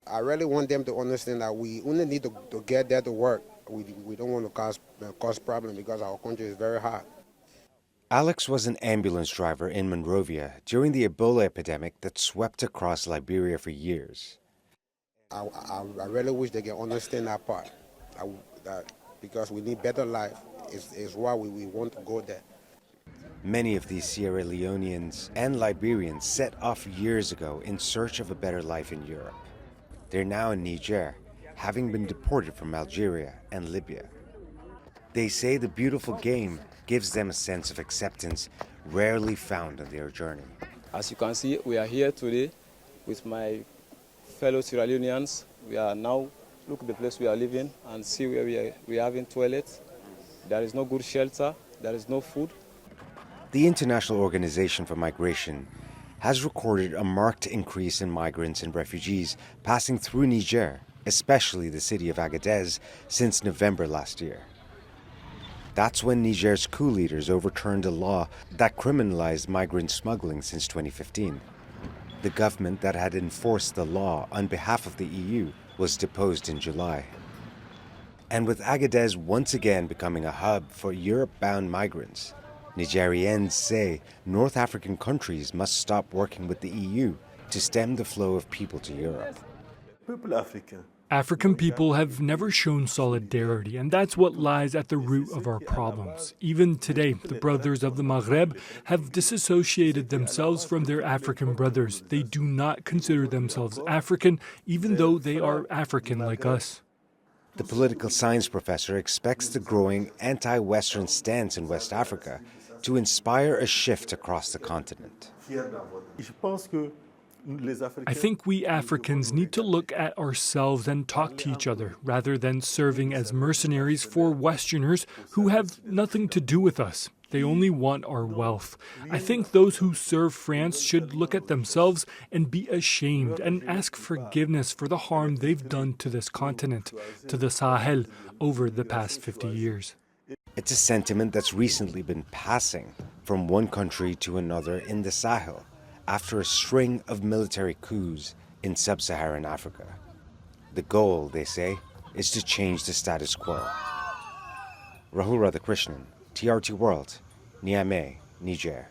I really want them to understand that we only need to get there to work. We don't want to cause problems because our country is very hot. Alex was an ambulance driver in Monrovia during the Ebola epidemic that swept across Liberia for years. I really wish they can understand that part, that because we need better life is why we want to go there. Many of these Sierra Leoneans and Liberians set off years ago in search of a better life in Europe. They're now in Niger, having been deported from Algeria and Libya. They say the beautiful game gives them a sense of acceptance rarely found on their journey. As you can see, we are here today with my fellow Sierra Leoneans. We are now, look at the place we are living and see where we are having toilets. There is no good shelter, there is no food. The International Organization for Migration has recorded a marked increase in migrants and refugees passing through Niger, especially the city of Agadez, since November last year. That's when Niger's coup leaders overturned a law that criminalized migrant smuggling since 2015. The government that had enforced the law on behalf of the EU was deposed in July. And with Agadez once again becoming a hub for Europe-bound migrants, Nigeriens say North African countries must stop working with the EU to stem the flow of people to Europe. African people have never shown solidarity, and that's what lies at the root of our problems. Even today, the brothers of the Maghreb have disassociated themselves from their African brothers. They do not consider themselves African, even though they are African like us. The political science professor expects the growing anti-Western stance in West Africa to inspire a shift across the continent. I think we Africans need to look at ourselves and talk to each other, rather than serving as mercenaries for Westerners who have nothing to do with us. They only want our wealth. I think those who serve France should look at themselves and be ashamed and ask forgiveness for the harm they've done to this continent, to the Sahel, over the past 50 years. It's a sentiment that's recently been passing from one country to another in the Sahel after a string of military coups in sub-Saharan Africa. The goal, they say, is to change the status quo. Rahul Radhakrishnan, TRT World, Niamey, Niger.